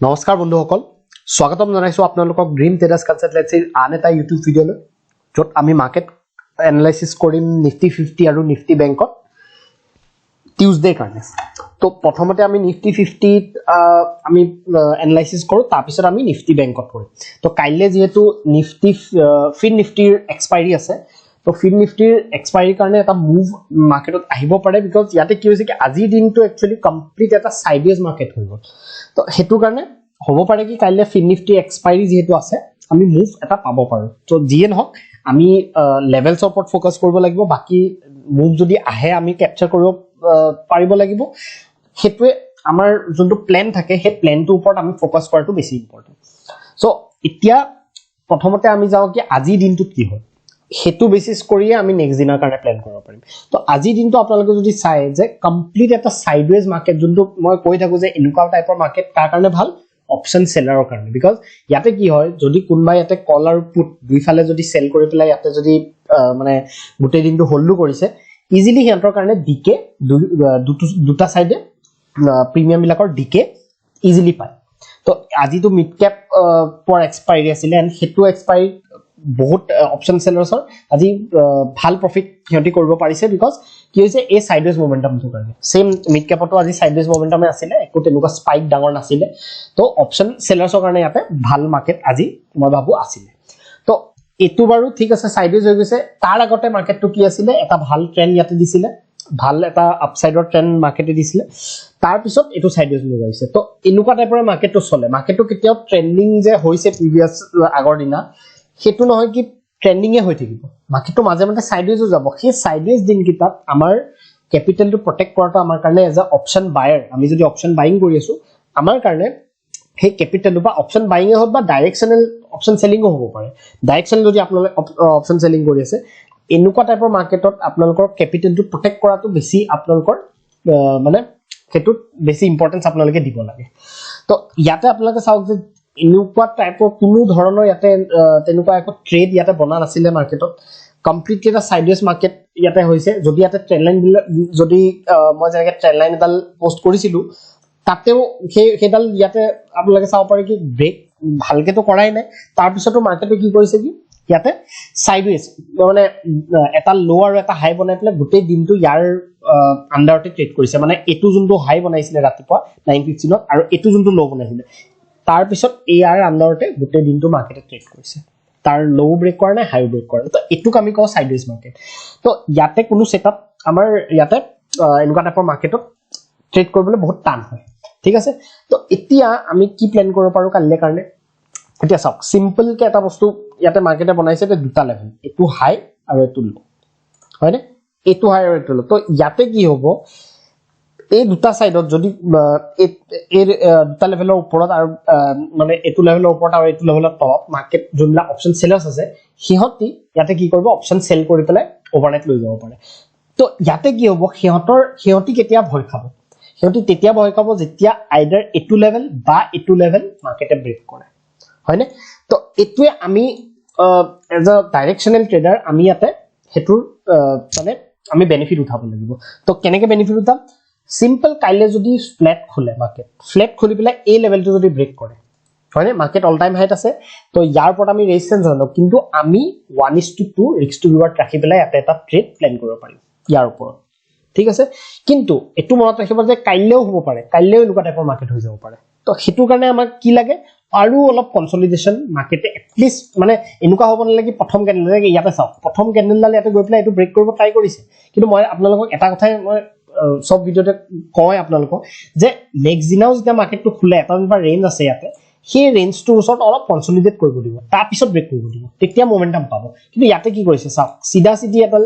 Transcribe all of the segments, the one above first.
নমস্কাৰ বন্ধুসকল, স্বাগতম জনাইছো আপোনালোকক ড্ৰিম ট্ৰেডাৰ্ছ কনসালটেন্সিৰ আন এটা ইউটিউব ভিডিঅ'লৈ, য'ত আমি মাৰ্কেট এনালাইচিছ কৰিম নিফটি 50 আৰু নিফটি বেংকত টিউজডেৰ কাৰণে। তো প্ৰথমতে আমি নিফটি 50ত আমি এনালাইচিছ কৰোঁ, তাৰপিছত আমি নিফটি বেংকত কৰিম। তো কাইলৈ যিহেতু নিফটি ফিন নিফটিৰ এক্সপাইৰী আছে, তো ফিন নিফটিৰ এক্সপাইৰীৰ কাৰণে এটা মুভ মাৰ্কেটত আহিব পাৰে, বিকজ ইয়াতে কি হৈছে কি আজিৰ দিনটো একচুৱেলি কমপ্লিট এটা সাইডৱেজ মাৰ্কেট হৈ গ'ল। তো সেইটো কাৰণে হ'ব পাৰে কি কাইলৈ ফিন নিফটিৰ এক্সপাইৰী যিহেতু আছে, আমি মুভ এটা পাব পাৰোঁ। তো যিয়ে নহওক আমি লেভেলছৰ ওপৰত ফ'কাছ কৰিব লাগিব, বাকী মুভ যদি আহে আমি কেপচাৰ কৰিব পাৰিব লাগিব। সেইটোৱে আমাৰ যোনটো প্লেন থাকে, সেই প্লেনটোৰ ওপৰত আমি ফ'কাছ কৰাটো বেছি ইম্পৰ্টেণ্ট। চ' এতিয়া প্ৰথমতে আমি যাওঁ কি আজিৰ দিনটোত কি হয়, সেইটো বেচিছ কৰিয়ে আমি নেক্সট দিনৰ কাৰণে প্লেন কৰিব পাৰিম। তো আজিৰ দিনটো আপোনালোকে যদি চাই যে কমপ্লিট এটা সাইডৱেজ মাৰ্কেট, যোনটো মই কৈ থাকোঁ যে এনেকুৱা টাইপৰ মাৰ্কেট তাৰ কাৰণে ভাল, অপশ্যন চেলাৰৰ কাৰণে। বিকজ ইয়াতে কি হয়, যদি কোনোবাই ইয়াতে কল আৰু পুট দুইফালে যদি চেল কৰি পেলাই ইয়াতে যদি মানে গোটেই দিনটো হোল্ডো কৰিছে, ইজিলি সিহঁতৰ কাৰণে ডিকে দুটা চাইডে প্ৰিমিয়াম বিলাকৰ ডিকে ইজিলি পায়। তো আজিতো মিড কেপ পৰ এক্সপাইৰী আছিলে, এণ্ড সেইটো এক্সপাইৰী বহুত অপশ্যন চেলাৰ্ছৰ আজি ভাল প্ৰফিট সিহঁতি কৰিব পাৰিছে, বিকজ কি হৈছে এই সাইডৱেজ মোমেণ্টামটোৰ কাৰণে। সেম মিড কেপতো আজি সাইডৱেজ মোমেণ্টামে আছিলে, একো তেনেকুৱা স্পাইক ডাঙৰ নাছিলে। তো অপশ্যন চেলাৰ্ছৰ কাৰণে ইয়াতে ভাল মাৰ্কেট আজি মই ভাবো আছিলে। তো এইটো বাৰু ঠিক আছে, সাইডৱেজ হৈ গৈছে। তাৰ আগতে মাৰ্কেটটো কি আছিলে, এটা ভাল ট্ৰেণ্ড ইয়াতে দিছিলে, ভাল এটা আপসাইডৰ ট্ৰেণ্ড মাৰ্কেটে দিছিলে, তাৰপিছত এইটো সাইডৱেজ লৈ গৈছে। তো এনেকুৱা টাইপৰ মাৰ্কেটটো চলে। মাৰ্কেটটো কেতিয়াও ট্ৰেণ্ডিং যে হৈছে প্ৰিভিয়াছ আগৰ দিনা সেইটো নহয় কি ট্ৰেণ্ডিঙে হৈ থাকিব, মাৰ্কেটটো মাজে মাজে সাইডৱেজো যাব। সেই সাইডৱেজ দিনকেইটাত আমাৰ কেপিটেলটো প্ৰটেক্ট কৰাটো আমাৰ কাৰণে এজ এ অপশ্যন বায়াৰ, আমি যদি অপশ্যন বাইং কৰি আছো, আমাৰ কাৰণে সেই কেপিটেলটো বা অপশ্যন বাইঙে হওক বা ডাইৰেকশ্যনেল অপশ্যন চেলিঙো হ'ব পাৰে। ডাইৰেকশ্যনেল যদি আপোনালোকে অপশ্যন চেলিং কৰি আছে, এনেকুৱা টাইপৰ মাৰ্কেটত আপোনালোকৰ কেপিটেলটো প্ৰটেক্ট কৰাটো বেছি আপোনালোকৰ মানে সেইটোত বেছি ইম্পৰ্টেঞ্চ আপোনালোকে দিব লাগে। তো ইয়াতে আপোনালোকে চাওক যে এনেকুৱা টাইপৰ কোনো ধৰণৰ ইয়াতে তেনেকুৱা একো ট্ৰেড ইয়াতে বনা নাছিলে মাৰ্কেটত। কমপ্লিটলি এটা সাইডৱেজ মাৰ্কেট ইয়াতে হৈছে। যদি ইয়াতে ট্ৰেণ্ড লাইন বিলাক, যদি মই যেনেকে ট্ৰেণ্ড লাইন এডাল পোষ্ট কৰিছিলো, তাতেও সেইডাল ইয়াতে আপোনালোকে চাব পাৰে কি ব্ৰেক ভালকেতো কৰাই নাই, তাৰপিছতো মাৰ্কেটে কি কৰিছে কি ইয়াতে সাইডৱেজ মানে এটা ল' আৰু এটা হাই বনাই পেলাই গোটেই দিনটো ইয়াৰ আণ্ডাৰতে ট্ৰেড কৰিছে। মানে এইটো যোনটো হাই বনাইছিলে ৰাতিপুৱা 9:15 আৰু এইটো যোনটো ল' বনাইছিলে, তাৰপিছত ইয়াৰ আণ্ডাৰতে গোটেই দিনটো মাৰ্কেটে ট্ৰেড কৰিছে। তাৰ ল' ব্ৰেক কৰা নাই, হাই ব্ৰেক কৰা নাই। তো এইটোক আমি কওঁ সাইডৱেজ মাৰ্কেট। তো ইয়াতে কোনো ছেটআপ আমাৰ ইয়াতে এনেকুৱা টাইপৰ মাৰ্কেটত ট্ৰেড কৰিবলৈ বহুত টান হয়, ঠিক আছে। তো এতিয়া আমি কি প্লেন কৰিব পাৰোঁ কালিলৈ কাৰণে। এতিয়া চাওক, চিম্পলকে এটা বস্তু ইয়াতে মাৰ্কেটে বনাইছে, দুটা লেভেল, এইটো হাই আৰু এইটো ল', হয়নে? এইটো হাই আৰু এইটো ল'। তো ইয়াতে কি হ'ব, এই দুটা সাইডত যদি এই দুটা লেভেলৰ ওপৰত আৰু মানে এইটো লেভেলৰ ওপৰত আৰু এইটো লেভেলৰ তলত মাৰ্কেট যোনবিলাক অপশ্যন চেলাৰ্ছ আছে, সিহঁতি ইয়াতে কি কৰিব, অপশ্যন চেল কৰি পেলাই অভাৰনাইট লৈ যাব পাৰে। তো ইয়াতে কি হ'ব, সিহঁতি কেতিয়া ভয় খাব, সিহঁতি তেতিয়া ভয় খাব যেতিয়া আইডাৰ এইটো লেভেল বা এইটো লেভেল মাৰ্কেটে ব্ৰেক কৰে, হয়নে? তো এইটোৱে আমি এজ এ ডাইৰেকশ্যনেল ট্ৰেডাৰ আমি ইয়াতে সেইটোৰ মানে আমি বেনিফিট উঠাব লাগিব। তো কেনেকে বেনিফিট উঠাম, চিম্পল, কাইলৈ যদি ফ্লেট খোলে মাৰ্কেট, ফ্লেট খুলি পেলাই এই লেভেলটো যদি ব্ৰেক কৰে, হয়নে, মাৰ্কেট অল টাইম হাইট আছে, তো ইয়াৰ ওপৰত আমি ৰেজিষ্টেঞ্চ আনক, কিন্তু আমি 1:2 ৰিস্ক টু ৰিৱাৰ্ড ৰাখি পেলাই ইয়াতে এটা ট্ৰেড প্লেন কৰিব পাৰিম ইয়াৰ ওপৰত, ঠিক আছে। কিন্তু এইটো মনত ৰাখিব যে কাইলৈও হ'ব পাৰে, কাইলৈও এনেকুৱা টাইপৰ মাৰ্কেট হৈ যাব পাৰে। তো সেইটো কাৰণে আমাক কি লাগে, আৰু অলপ কনচলিডেশ্যন মাৰ্কেটে এটলিষ্ট, মানে এনেকুৱা হ'ব নালাগে প্ৰথম কেণ্ডেল ইয়াতে চাওক, প্ৰথম কেণ্ডেলডাল ইয়াতে গৈ পেলাই এইটো ব্ৰেক কৰিব ট্ৰাই কৰিছে, কিন্তু মই আপোনালোকক এটা কথাই মই সব ভিডিঅ'তে কয় আপোনালোকক যে নেক্সট দিনাও যেতিয়া মাৰ্কেটটো খোলে, এটা যেনিবা ৰেঞ্জ আছে ইয়াতে, সেই ৰেঞ্জটোৰ ওচৰত অলপ কনচলিডেট কৰিব দিব, তাৰপিছত ব্ৰেক কৰিব দিব, তেতিয়া মোমেণ্টাম পাব। কিন্তু ইয়াতে কি কৰিছে চাওক, চিধা চিধি এডাল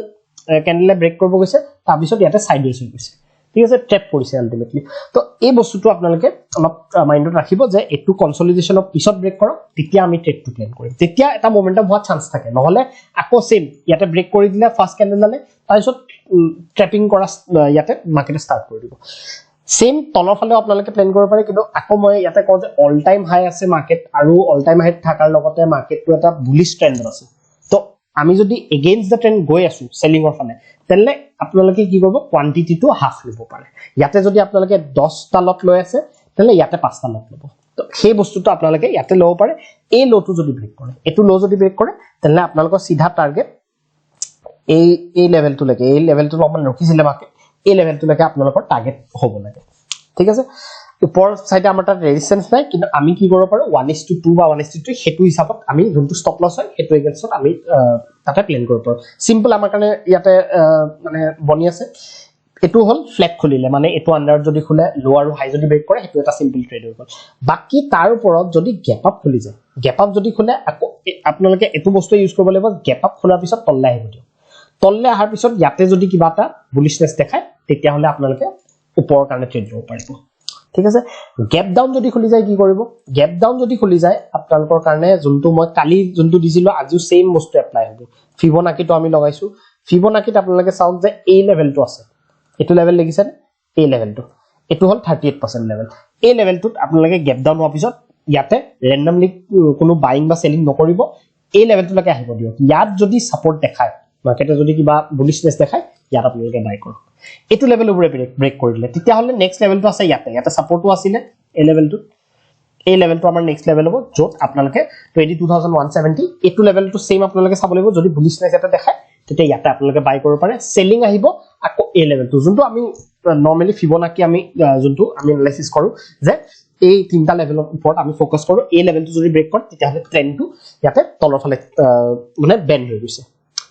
কেণ্ডেলে ব্ৰেক কৰিব গৈছে, তাৰপিছত ইয়াতে সাইডৱেজ হৈ গৈছে, ঠিক আছে, ট্ৰেপ কৰিছে আল্টিমেটলি। তো এই বস্তুটো আপোনালোকে অলপ মাইণ্ডত ৰাখিব যে এইটো কনচলিডেশ্যনৰ পিছত ব্ৰেক কৰক, তেতিয়া আমি ট্ৰেডটো প্লেন কৰিম, তেতিয়া এটা মোমেণ্টাম হোৱাৰ চান্স থাকে। নহ'লে আকৌ চেম ইয়াতে ব্ৰেক কৰি দিলে ফাৰ্ষ্ট কেণ্ডেলডালে, তাৰপিছত ট্ৰেপিং কৰা ইয়াতে মাৰ্কেটে ষ্টাৰ্ট কৰি দিব। সেম তলৰ ফালেও আপোনালোকে প্লেন কৰিব পাৰে, কিন্তু আকৌ মই ইয়াতে কওঁ যে অল টাইম হাই আছে মাৰ্কেট, আৰু অল টাইম হাইত থকাৰ লগতে মাৰ্কেটটো এটা বুলিছ ট্ৰেণ্ডত আছে। তো আমি যদি এগেইনষ্ট দ্য ট্ৰেণ্ড গৈ আছো চেলিঙৰ ফালে, তেনেহ'লে আপোনালোকে কি কৰিব, কোৱান্টিটিটো হাফ ল'ব পাৰে। ইয়াতে যদি আপোনালোকে 10টা লট লৈ আছে, তেনেহ'লে ইয়াতে 5টা লট ল'ব। তো সেই বস্তুটো আপোনালোকে ইয়াতে ল'ব পাৰে এই ল'টো যদি ব্ৰেক কৰে এটো ল' যদি ব্ৰেক কৰে তেনে আপোনালোকৰ সিধা টাৰ্গেট এই লেভেলটোলৈকে এই লেভেলটো অকমান ৰখিছিলে মাৰ্কেট এই লেভেলটোলৈকে আপোনালোকৰ টাৰ্গেট হ'ব লাগে ঠিক আছে ওপৰ সাইডে আমাৰ তাত ৰেজিস্ট্যান্স নাই কিন্তু আমি কি কৰিব পাৰো 1:2 বা 1:3 হেতু হিচাপত আমি যোনটো ষ্টপ লছ হয় হেতু এগেইনষ্টত আমি তাতে প্লেন কৰিব পাৰো সিম্পল আমাৰ কাৰণে ইয়াতে মানে বনি আছে এটো হল ফ্ল্যাট খুলিলে মানে এটো আন্ডার যদি খুলে লো আৰু হাই যদি ব্ৰেক কৰে হেতু এটা সিম্পল ট্ৰেড হৈ গল বাকি তাৰ ওপৰত যদি গ্যাপ আপ খুলি যায় গ্যাপ আপ যদি খুলে আপোনালোকে এটো বস্তু ইউজ কৰিব লাগিব গ্যাপ আপ খোলাৰ পিছত তললে আহিব দিও তললে আহাৰ পিছত ইয়াতে যদি কিবা এটা বুলিশনেস দেখায় তেতিয়া হলে আপোনালোকে ওপৰৰ কাৰণে ট্ৰেড ল'ব পাৰিব ঠিক আছে গ্যাপ ডাউন যদি খুলি যায় কি কৰিব গ্যাপ ডাউন যদি খুলি যায় আপোনালোকৰ কাৰণে যোনটো মই কালি যোনটো দিছিলো আজিও সেম বস্তু এপ্লাই হ'ব ফিবোনাকিটো আমি লগাইছো ফিবোনাকিত আপোনালোকে চাওক যে এই লেভেলটো আছে এটো লেভেল লাগিছে এই লেভেলটো এটো হল 38% লেভেল এই লেভেলটোত আপোনালোকে গ্যাপ ডাউন হোৱাৰ পিছত ইয়াতে ৰেন্ডমলি কোনো বাইং বা সেলিং নকৰিব এই লেভেলটোলৈকে আহিব দিয়ক ইয়াত যদি সাপোৰ্ট দেখায় মাৰ্কেটে যদি কিবা বুলিশনেস দেখায় ইয়াত আপোনালোকে বাই কৰক এটো লেভেল ওপৰে ব্ৰেক কৰিলে তেতিয়া হলে নেক্সট লেভেলটো আছে ইয়াতে সাপোৰ্টটো আছিলে এই লেভেলটো আমাৰ নেক্সট লেভেল হ'ব যত আপোনালোকে 22170 এটো লেভেলটো সেম আপোনালোকে চাব লাগিব যদি বুলিশনেস এটা দেখায় তেতিয়া ইয়াতে আপোনালোকে বাই কৰিব পাৰে সেলিং আহিব আকৌ এই লেভেলটো যোনটো আমি নৰমালি ফিবোনাকি আমি যোনটো আমি এনালাইসিস কৰো যে এই তিনটা লেভেলৰ ওপৰত আমি ফোকাস কৰো এই লেভেলটো যদি ব্ৰেক কৰে তেতিয়া হলে ট্ৰেন্ডটো ইয়াতে তলৰ ফালে মানে বেন্ড হৈ গৈছে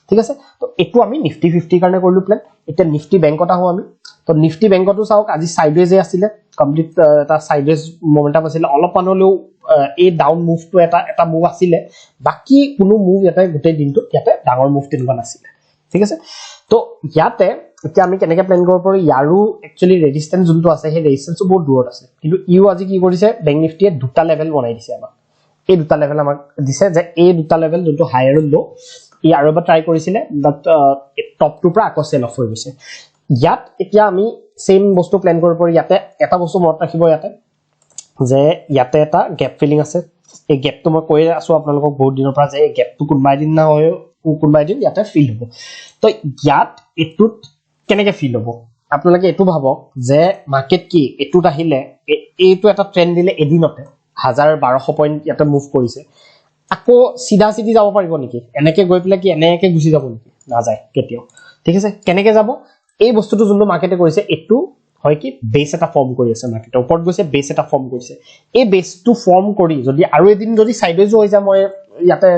ঠিক আছে তো এটো আমি নিফটি 50 কাৰণে কৰিলো প্ল্যান এটা নিফটি বেংকত আহো আমি তো নিফটি বেংকটো চাওক আজি সাইডওয়েজ আছিল কমপ্লিট এটা সাইডওয়েজ মোমেন্টাম আছিল অলপ পানলেও এই ডাউন মুভটো এটা মুভ আছিল বাকি কোনো মুভ এটা গোটেই দিনটো ইয়াতে ডাঙৰ মুভ তেনেকুৱা নাছিল ঠিক আছে তো ইয়াতে এতিয়া আমি কেনেকৈ প্ল্যান কৰিব পাৰো ইয়াৰো একচুয়ালি ৰেজিস্ট্যান্স যোনটো আছে সেই ৰেজিস্ট্যান্সটো বহুত দূৰত আছে কিন্তু ইউ আজি কি কৰিছে বেংক নিফটিয়ে দুটা লেভেল বনাই দিছে আমাক এই দুটা লেভেল আমাক দিছে যে এই দুটা লেভেল যোনটো হাই আৰু লো ই আৰু এবাৰ ট্ৰাই কৰিছিলে বাট টপ টু পৰা আকৌ সেল অফ হৈ গৈছে ইয়াত এতিয়া আমি সেম বস্তু প্ল্যান কৰিব পাৰো ইয়াতে এটা বস্তু মনত ৰাখিব ইয়াতে যে ইয়াতে এটা গ্যাপ ফিলিং আছে এই গ্যাপটো মই কৈ আছো আপোনালোকক বহুত দিনৰ পৰা যে এই গ্যাপটো কোনবাই দিন না হয় কোনবাই দিন ইয়াতে ফিল হ'ব তো ইয়াত এটুত কেনেকৈ ফিল হ'ব আপোনালোকে এটু ভাবক যে মার্কেট কি এটুত আহিলে এইটো এটা ট্ৰেন্ড দিলে এদিনতে 1200 পইণ্ট ইয়াতে মুভ কৰিছে আকৌ সিধা সিধি যাব পাৰিব নেকি এনেকে গৈ পেলাই কি এনেকে গুছি যাব নেকি না যায় কেতিয়াও ঠিক আছে কেনেকে যাব এই বস্তুটো যোনটো মার্কেটে কৰিছে এটু হয় কি বেস এটা ফৰ্ম কৰি আছে মাৰ্কেটৰ ওপৰত গৈছে বেস এটা ফৰ্ম কৰিছে এই বেসটো ফৰ্ম কৰি যদি আৰু এদিন যদি সাইডওয়েজ হৈ যায় মই ইয়াতে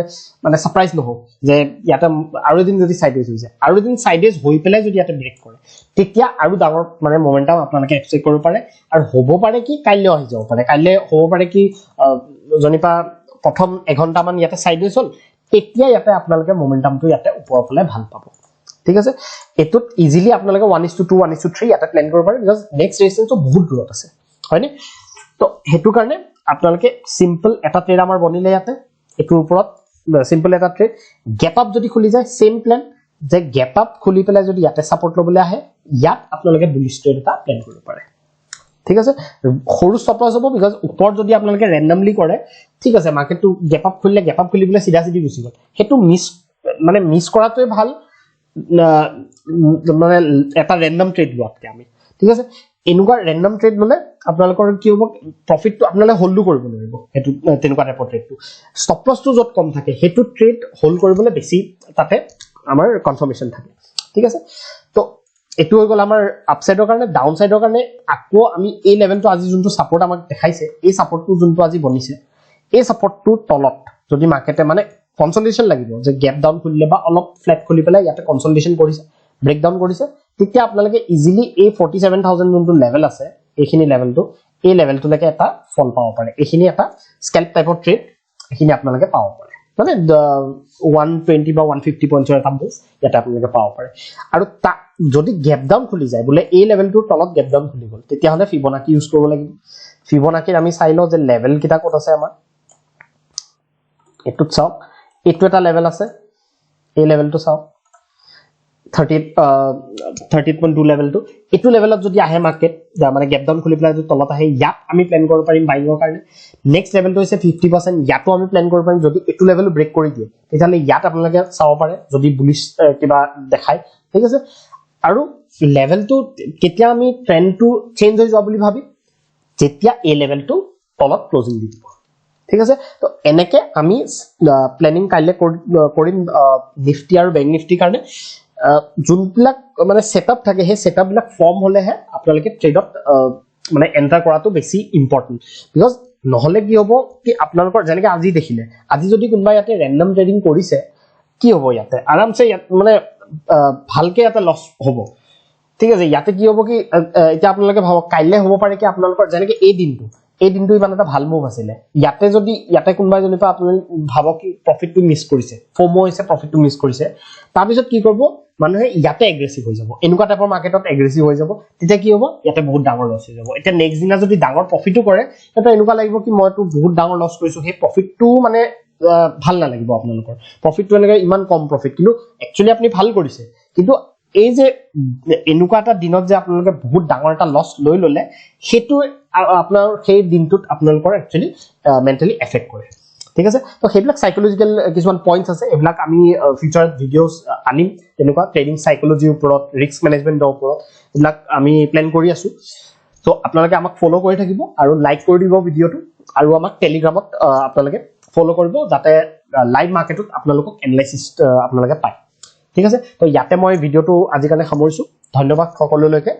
মানে সাৰপ্ৰাইজ নহও যে ইয়াতে আৰু এদিন যদি সাইডওয়েজ হৈ যায় আৰু এদিন সাইডওয়েজ হৈ পেলাই যদি ইয়াতে ব্ৰেক কৰে তেতিয়া আৰু ডাঙৰ মানে মোমেন্টাম আপোনালোকে এক্সপেক্ট কৰিব পাৰে আৰু হ'ব পাৰে কি কাইলৈ আহি যাব পাৰে কাইলৈ হ'ব পাৰে কি জনিপা প্ৰথম 1 ঘন্টা মান ইয়াতে সাইডওয়েজ হল তেতিয়া ইয়াতে আপোনালোকে মোমেন্টামটো ইয়াতে ওপৰৰ ফালে ভাল পাব ঠিক আছে এটুত ইজিলি আপোনালোকে 1:2 1:3 ইয়াতে প্ল্যান কৰিব পাৰে বিকজ নেক্সট ৰেজিস্ট্যান্সটো বহুত দূৰত আছে হয়নে তো হেতু কাৰণে আপোনালোকে সিম্পল এটা ট্ৰেড আমাৰ বনিলে ইয়াতে এটুৰ ওপৰত সিম্পল এটা ট্ৰেড গ্যাপ আপ যদি খুলি যায় সেম প্ল্যান যে গ্যাপ আপ খুলি পেলাই যদি ইয়াতে সাপোর্ট লবলৈ আহে ইয়াত আপোনালোকে বুলিশ ট্ৰেড এটা প্ল্যান কৰিব পাৰে ঠিক আছে সৰু স্টপ লছ হ'ব বিকজ ওপৰ যদি আপোনালোকে ৰেন্ডমলি কৰে ঠিক আছে মার্কেটটো গ্যাপ আপ খুলি পেলাই সিধা সিধি গুছি গল হেতু মিস কৰাটোৱে ভাল মানে এটা ৰেন্ডম ট্ৰেড লোৱাতকে আমি ঠিক আছে এনেকুৱা ৰেন্ডম ট্ৰেড ললে আপোনালোকৰ কি হ'ব প্ৰফিটটো আপোনালোকে হোল্ড কৰিব নোৱাৰিব হেতু তেনেকুৱা টাইপৰ ট্ৰেডটো ষ্টপ লছটো যত কম থাকে হেতু ট্ৰেড হোল্ড কৰিবলৈ বেছি তাতে আমাৰ কনফাৰ্মেশন থাকে ঠিক আছে তো এটু হৈ গল আমাৰ আপসাইডৰ কাৰণে ডাউন সাইডৰ কাৰণে আকৌ আমি এই লেভেলটো আজি যোনটো সাপোৰ্ট আমাক দেখাইছে এই সাপোৰ্টটো যোনটো আজি বনিছে এই সাপোৰ্টটো তলত যদি মার্কেটে মানে কনসলিডেশন লাগিব যে গ্যাপ ডাউন খুলিলে বা অলপ ফ্ল্যাট খুলি পেলাই ইয়াতে কনসলিডেশন কৰিছে ব্ৰেক ডাউন কৰিছে তেতিয়া আপোনালোকে ইজিলি এই 47000 যোনটো লেভেল আছে এইখিনি লেভেলটো এই লেভেলটোলৈকে এটা ফল পাব পাৰে এইখিনি এটা স্কেলপ টাইপৰ ট্ৰেড এইখিনি আপোনালোকে পাব পাৰে মানে 120 বা 150 পইণ্টৰ এটা মুভ ইয়াতে আপোনালোকে পাব পাৰে আৰু যদি গ্যাপ ডাউন খুলি যায় বলে এই লেভেলটোৰ তলত গ্যাপ ডাউন খুলি গল তেতিয়া হলে ফিবোনাকি ইউজ কৰিব লাগিব ফিবোনাকিৰ আমি চাই লও যে লেভেল কিটা ক'ত আছে আমাৰ এটুত চাওক এটু এটা লেভেল আছে এই লেভেলটো চাওক 30.2 লেভেলটো এটু লেভেলত যদি আহে মার্কেট মানে গ্যাপ ডাউন খুলি পেলাই যদি তলত আহে ইয়াত আমি প্ল্যান কৰিব পাৰিম বাইঙৰ কাৰণে নেক্সট লেভেলটো হৈছে 50% ইয়াতো আমি প্ল্যান কৰিব পাৰিম যদি এটু লেভেল ব্ৰেক কৰি দিয়ে তেতিয়াহলে ইয়াত আপোনালোকে চাব পাৰে যদি বুলিশ কিবা দেখায় ঠিক আছে আৰু লেভেলটো কেতিয়া আমি ট্ৰেন্ডটো চেঞ্জ হৈ যোৱা বুলি ভাবি যেতিয়া এই লেভেলটো তলত ক্লোজিং দি দিব ঠিক আছে তো এনেকে আমি প্ল্যানিং কাইলে কৰিম নিফটি আৰু বেংক নিফটিৰ কাৰণে যোনবিলাক মানে সেটআপ থাকে সেই সেটআপ বিলাক ফৰ্ম হলেহে আপোনালোকে ট্ৰেডত মানে এন্টাৰ কৰাটো বেছি ইম্পৰ্টেন্ট বিকজ নহলে কি হ'ব কি আপোনালোকৰ যেনেকে আজি দেখিলে আজি যদি কোনোবা ইয়াতে ৰেন্ডম ট্ৰেডিং কৰিছে কি হ'ব ইয়াতে আৰামছে মানে ভালকে ইয়াতে লছ হ'ব ঠিক আছে ইয়াতে কি হ'ব কি এতিয়া আপোনালোকে ভাবক কাইলে হ'ব পাৰে কি আপোনালোকৰ যেনেকে এই দিনটো ইমান এটা ভাল মুভ আছিল ইয়াতে যদি ইয়াতে কোনোবা জনিপা আপুনি ভাবক কি প্ৰফিটটো মিছ কৰিছে ফোমো হৈছে প্ৰফিটটো মিছ কৰিছে তাৰ পিছত কি কৰিব মানুহে ইয়াতে এগ্ৰেছিভ হৈ যাব এনেকুৱা টাইপৰ মাৰ্কেটত এগ্ৰেছিভ হৈ যাব তেতিয়া কি হ'ব ইয়াতে বহুত ডাঙৰ লছ হৈ যাব এতিয়া নেক্সট দিনা যদি ডাঙৰ প্ৰফিটটো কৰে তেতিয়া এনেকুৱা লাগিব কি মইতো বহুত ডাঙৰ লছ কৰিছো সেই প্ৰফিটটো মানে ভাল নালাগিব আপোনালোকৰ প্ৰফিটটো এনেকৈ ইমান কম প্ৰফিট কিন্তু একচুয়ালি আপুনি ভাল কৰিছে কিন্তু এই যে এনেকুৱা এটা দিনত যে আপোনালোকে বহুত ডাঙৰ এটা লছ লৈ ললে হেতু আপোনাৰ সেই দিনটোত আপোনালোকৰ একচুয়ালি মেন্টালি এফেক্ট কৰে ঠিক আছে তো সেইবিলাক সাইকোলজিক্যাল কিছুমান পইণ্টস আছে এইবিলাক আমি ফিউচাৰত ভিডিওস আনিম তেনেকুৱা ট্ৰেডিং সাইকোলজিৰ ওপৰত ৰিস্ক মেনেজমেন্টৰ ওপৰত এইবিলাক আমি প্ল্যান কৰি আছো তো আপোনালোকে আমাক ফলো কৰি থাকিব আৰু লাইক কৰি দিব ভিডিওটো আৰু আমাক টেলিগ্ৰামত আপোনালোকে ফলো কৰিব যাতে লাইভ মাৰ্কেটত আপোনালোকক এনালাইসিস আপোনালোকে পায় ঠিক আছে তো ইয়াতে মই ভিডিওটো আজি কাৰণে সামৰিছো ধন্যবাদ সকলোলৈকে